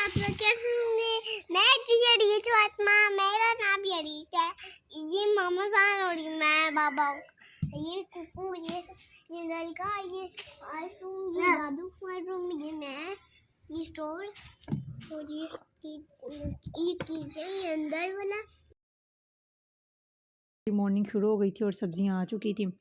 आप लोग कैसे होंगे। मैं जी अरीत फातिमा, मेरा नाम ये अरीत है। ये मामा जान और मैं बाबा, ये कुकू, ये लड़का, ये आईफोन, ये दादू आईफोन, ये मैं, ये स्टोर और ये किचन, ये अंदर वाला। मॉर्निंग शुरू हो गई थी और सब्जियां आ चुकी थी।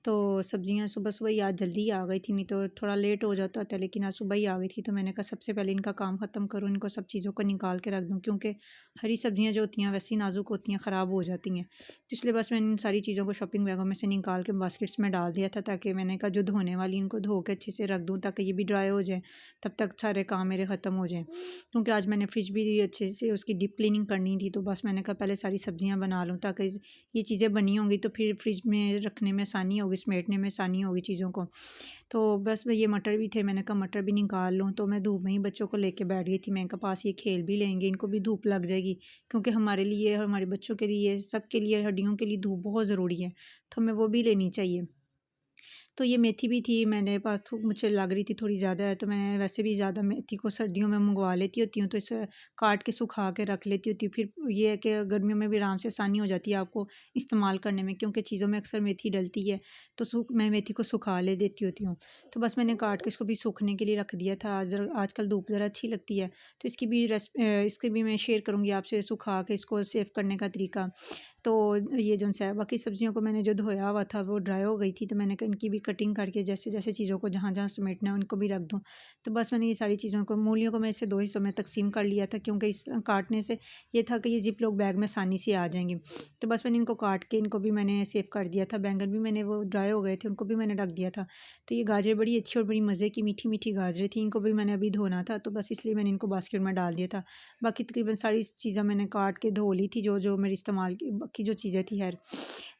तो सब्जियां सुबह सुबह ही आज जल्दी आ गई थी, नहीं तो थोड़ा लेट हो जाता था, लेकिन आज सुबह ही आ गई थी। तो मैंने कहा सबसे पहले इनका काम ख़त्म करूँ, इनको सब चीज़ों को निकाल के रख दूँ, क्योंकि हरी सब्जियां जो होती हैं वैसी नाजुक होती हैं, ख़राब हो जाती हैं। तो इसलिए बस मैंने इन सारी चीज़ों को शॉपिंग बैगों में से निकाल के बास्केट्स में डाल दिया था, ताकि मैंने कहा जो धोने वाली इनको धो के अच्छे से रख दूँ, ताकि ये भी ड्राई हो जाए, तब तक सारे काम मेरे ख़त्म हो जाएँ। क्योंकि आज मैंने फ्रिज भी अच्छे से उसकी डीप क्लीनिंग करनी थी, तो बस मैंने कहा पहले सारी सब्जियाँ बना लूँ, ताकि ये चीज़ें बनी होंगी तो फिर फ्रिज में रखने में आसानी होगी, समेटने में आसानी होगी चीज़ों को। तो बस ये मटर भी थे, मैंने कहा मटर भी निकाल लूँ। तो मैं धूप में ही बच्चों को लेके बैठ गई थी, मैं इनके पास ये खेल भी लेंगे, इनको भी धूप लग जाएगी, क्योंकि हमारे लिए, हमारे बच्चों के लिए, सबके लिए, हड्डियों के लिए धूप बहुत ज़रूरी है, तो हमें वो भी लेनी चाहिए। तो ये मेथी भी थी मेरे पास, तो मुझे लग रही थी थोड़ी ज़्यादा है, तो मैं वैसे भी ज़्यादा मेथी को सर्दियों में मंगवा लेती होती हूँ, तो इसे काट के सुखा के रख लेती होती हूँ। फिर ये है कि गर्मियों में भी आराम से आसानी हो जाती है आपको इस्तेमाल करने में, क्योंकि चीज़ों में अक्सर मेथी डलती है, तो मैं मेथी को सुखा ले देती होती हूँ। तो बस मैंने काट के इसको भी सूखने के लिए रख दिया था। आजकल धूप ज़रा अच्छी लगती है, तो इसकी भी मैं शेयर करूँगी आपसे, सुखा के इसको सेव करने का तरीका। तो ये जो है बाकी सब्जियों को मैंने जो धोया हुआ था वो ड्राई हो गई थी, तो मैंने कहा इनकी भी कटिंग करके जैसे जैसे चीज़ों को जहाँ जहाँ समेटना है उनको भी रख दूँ। तो बस मैंने ये सारी चीज़ों को, मूलियों को मैं इसे 2 हिस्सों में तकसीम कर लिया था, क्योंकि इस काटने से ये था कि ये ज़िप लॉक बैग में आसानी से आ जाएँगी। तो बस मैंने इनको काट के इनको भी मैंने सेव कर दिया था। बैंगन भी मैंने वो ड्राई हो गए थे, उनको भी मैंने रख दिया था। तो ये गाजर बड़ी अच्छी और बड़ी मज़े की मीठी-मीठी गाजरें थी, इनको भी मैंने अभी धोना था, तो बस इसलिए मैंने इनको बास्केट में डाल दिया था। बाकी तकरीबन सारी चीज़ें मैंने काट के धो ली थी, जो मेरे इस्तेमाल की बाकी जो चीज़ें थी खैर।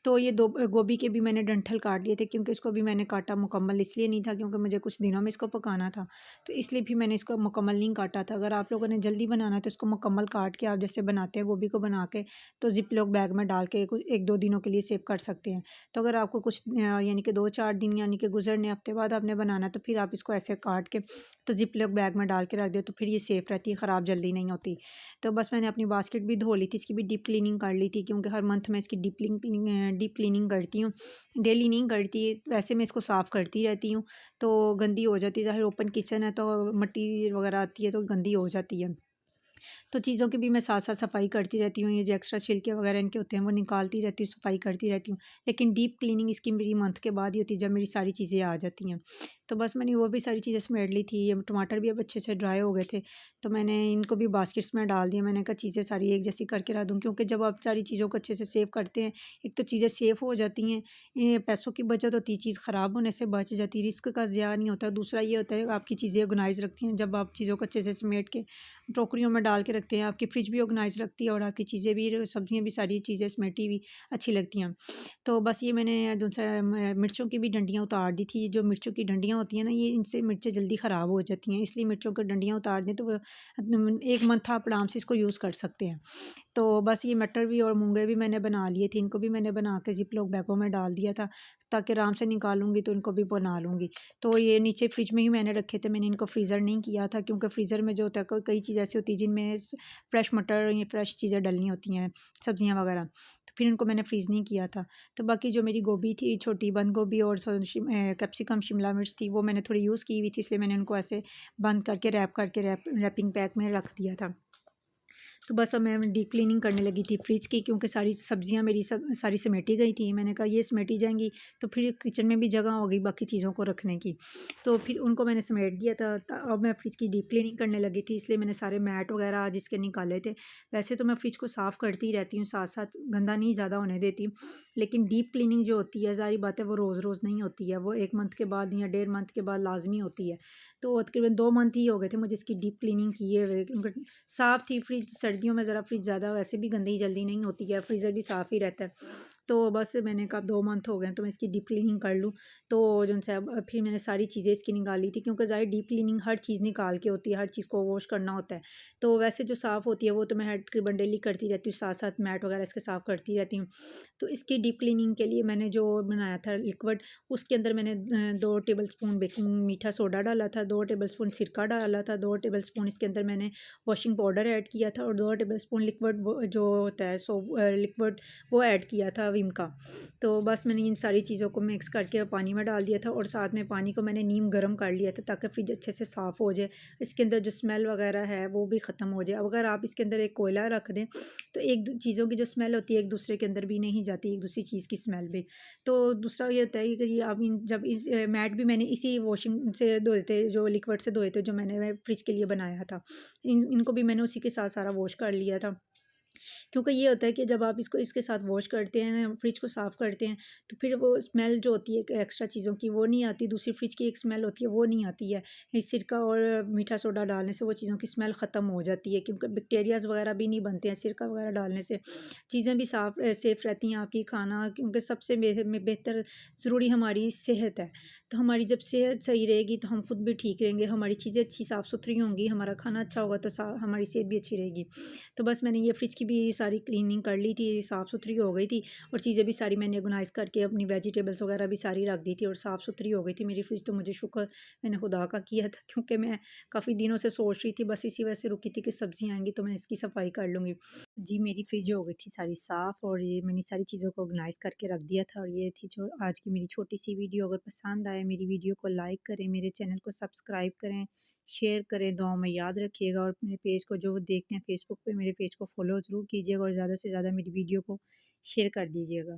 तो ये 2 गोभी के भी मैंने डंठल काट लिए थे, क्योंकि इसको भी मैंने काटा मुकम्मल इसलिए नहीं था, क्योंकि मुझे कुछ दिनों में इसको पकाना था, तो इसलिए भी मैंने इसको मुकम्मल नहीं काटा था। अगर आप लोगों ने जल्दी बनाना है तो इसको मुकम्मल काट के, आप जैसे बनाते हैं गोभी को बना के, तो ज़िप लॉक बैग में डाल के कुछ 1-2 दिनों के लिए सेव कर सकते हैं। तो अगर आपको कुछ यानी कि 2-4 दिन यानी कि गुज़रने हफ्ते बाद आपने बनाना है, तो फिर आप इसको ऐसे काट के तो ज़िप लॉक बैग में डाल के रख दें, तो फिर ये सेफ़ रहती है, ख़राब जल्दी नहीं होती। तो बस मैंने अपनी बास्केट भी धो ली थी, इसकी भी डीप क्लीनिंग कर ली थी, क्योंकि हर मंथ मैं इसकी डीप क्लीनिंग करती हूँ। डेली नहीं करती, वैसे मैं इसको साफ़ करती रहती हूँ, तो गंदी हो जाती है। ज़ाहिर ओपन किचन है तो मिट्टी वगैरह आती है तो गंदी हो जाती है। तो चीज़ों की भी मैं साथ-साथ सफाई करती रहती हूँ, ये जो एक्स्ट्रा छिलके वगैरह इनके होते हैं वो निकालती रहती हूँ, सफाई करती रहती हूँ। लेकिन डीप क्लीनिंग इसकी मेरी मंथ के बाद ही होती है, जब मेरी सारी चीज़ें आ जाती हैं। तो बस मैंने वो भी सारी चीज़ें समेट ली थी, ये टमाटर भी अब अच्छे से ड्राई हो गए थे, तो मैंने इनको भी बास्केट्स में डाल दिया। मैंने कहा चीज़ें सारी एक जैसी करके रख दूँ, क्योंकि जब आप सारी चीज़ों को अच्छे से सेव करते हैं, एक तो चीज़ें सेफ हो जाती हैं, ये पैसों की बचत होती है, चीज़ ख़राब होने से बच जाती है, रिस्क का ज़िया नहीं होता। दूसरा ये होता है आपकी चीज़ें ऑर्गनाइज़ रखती हैं, जब आप चीज़ों को अच्छे से समेट के टोकरियों में डाल के रखते हैं, आपकी फ्रिज भी ऑर्गनाइज़ रखती है और आपकी चीज़ें भी, सब्जियाँ भी, सारी चीज़ें समेटी हुई अच्छी लगती हैं। तो बस ये मैंने जो सा मिर्चों की भी डंडियाँ उतार दी थी। जो मिर्चों की डंडियाँ होती हैं ना, ये इनसे मिर्चें जल्दी ख़राब हो जाती हैं, इसलिए मिर्चों की डंडियाँ उतार दें तो वो 1 मंथ आप आराम से इसको यूज़ कर सकते हैं। तो बस ये मटर भी और मूंगे भी मैंने बना लिए थे, इनको भी मैंने बना के ज़िप लॉक बैगों में डाल दिया था, ताकि आराम से निकालूँगी तो इनको भी बना लूँगी। तो ये नीचे फ्रिज में ही मैंने रखे थे, मैंने इनको फ्रीज़र नहीं किया था, क्योंकि फ्रीज़र में जो होता है कई चीज़ ऐसी होती है जिनमें फ्रेश मटर या फ्रेश चीज़ें डलनी होती हैं, सब्जियाँ वगैरह, तो फिर इनको मैंने फ्रीज़ नहीं किया था। तो बाकी जो मेरी गोभी थी, छोटी बंद गोभी और कैप्सिकम, शिमला मिर्च थी, वो मैंने थोड़ी यूज़ की हुई थी, इसलिए मैंने उनको ऐसे बंद करके रैपिंग पैक में रख दिया था। तो बस अब मैं डीप क्लीनिंग करने लगी थी फ्रिज की, क्योंकि सारी सब्जियां मेरी सब सारी समेटी गई थी। मैंने कहा ये समेटी जाएंगी तो फिर किचन में भी जगह होगी बाकी चीज़ों को रखने की। तो फिर उनको मैंने समेट दिया था। अब मैं फ्रिज की डीप क्लीनिंग करने लगी थी, इसलिए मैंने सारे मैट वगैरह आज इसके निकाले थे। वैसे तो मैं फ्रिज को साफ़ करती ही रहती हूँ, साथ साथ गंदा नहीं ज़्यादा होने देती, लेकिन डीप क्लीनिंग जो होती है, ज़ाहिर बात है वो रोज़ रोज़ नहीं होती है, वो 1 मंथ के बाद या 1.5 मंथ के बाद लाजमी होती है। तो तकरीबन 2 मंथ ही हो गए थे मुझे इसकी डीप क्लीनिंग किए हुए, क्योंकि साफ़ थी फ्रिज। सर्दियों में ज़रा फ्रिज ज़्यादा वैसे भी गंदी जल्दी नहीं होती है, फ्रीज़र भी साफ़ ही रहता है। तो बस मैंने कहा 2 मंथ हो गए हैं तो मैं इसकी डीप क्लीनिंग कर लूँ। तो जो है अब फिर मैंने सारी चीज़ें इसकी निकाली थी, क्योंकि ज़ाहिर डीप क्लीनिंग हर चीज़ निकाल के होती है, हर चीज़ को वॉश करना होता है। तो वैसे जो साफ़ होती है वो तो मैं हर तकरीबन डेली करती रहती हूँ, साथ-साथ मैट वगैरह इसके साफ़ करती रहती हूँ। तो इसकी डीप क्लीनिंग के लिए मैंने जो बनाया था लिक्विड, उसके अंदर मैंने 2 टेबलस्पून बेकिंग मीठा सोडा डाला था, 2 टेबलस्पून सिरका डाला था, 2 टेबलस्पून इसके अंदर मैंने वॉशिंग पाउडर ऐड किया था और 2 टेबलस्पून लिक्विड वो जो होता है लिक्विड वो ऐड किया था विम का। तो बस मैंने इन सारी चीज़ों को मिक्स करके पानी में डाल दिया था और साथ में पानी को मैंने नीम गर्म कर लिया था ताकि फ्रिज अच्छे से साफ़ हो जाए, इसके अंदर जो स्मेल वगैरह है वो भी ख़त्म हो जाए। अब अगर आप इसके अंदर एक कोयला रख दें तो एक चीज़ों की जो स्मेल होती है एक दूसरे के अंदर भी नहीं जाती, एक दूसरी चीज़ की स्मेल भी। तो दूसरा ये होता है कि ये आप जब इस मैट भी मैंने इसी वॉशिंग से धोए थे, जो लिक्विड से धोए थे, जो मैंने फ्रिज के लिए बनाया था। इनको भी मैंने उसी के साथ सारा वॉश कर लिया था। क्योंकि ये होता है कि जब आप इसको इसके साथ वॉश करते हैं, फ्रिज को साफ़ करते हैं, तो फिर वो स्मेल जो होती है एक्स्ट्रा चीज़ों की वो नहीं आती, दूसरी फ्रिज की एक स्मेल होती है वो नहीं आती है। इस सिरका और मीठा सोडा डालने से वो चीज़ों की स्मेल ख़त्म हो जाती है, क्योंकि बैक्टीरियाज़ वगैरह भी नहीं बनते हैं सिरका वगैरह डालने से। चीज़ें भी सेफ़ रहती हैं आपकी, खाना, क्योंकि सबसे बेहतर ज़रूरी हमारी सेहत है। तो हमारी जब सेहत सही रहेगी तो हम खुद भी ठीक रहेंगे, हमारी चीज़ें अच्छी साफ़-सुथरी होंगी, हमारा खाना अच्छा होगा तो हमारी सेहत भी अच्छी रहेगी। तो बस मैंने ये फ्रिज की भी सारी क्लीनिंग कर ली थी, साफ़-सुथरी हो गई थी और चीज़ें भी सारी मैंने ऑर्गनाइज़ करके अपनी वेजिटेबल्स वगैरह भी सारी रख दी थी और साफ़-सुथरी हो गई थी मेरी फ्रिज। तो मुझे शुक्र मैंने खुदा का किया था, क्योंकि मैं काफ़ी दिनों से सोच रही थी, बस इसी वजह से रुकी थी कि सब्ज़ियाँ आएँगी तो मैं इसकी सफाई कर लूँगी। जी, मेरी फ्रिज हो गई थी सारी साफ़ और ये मैंने सारी चीज़ों को ऑर्गनाइज़ करके रख दिया था और ये थी जो आज की मेरी छोटी-सी वीडियो। अगर पसंद आए मेरी वीडियो को लाइक करें, मेरे चैनल को सब्सक्राइब करें, शेयर करें, दुआओं में याद रखिएगा और मेरे पेज को जो देखते हैं फेसबुक पे मेरे पेज को फॉलो ज़रूर कीजिएगा और ज़्यादा से ज़्यादा मेरी वीडियो को शेयर कर दीजिएगा।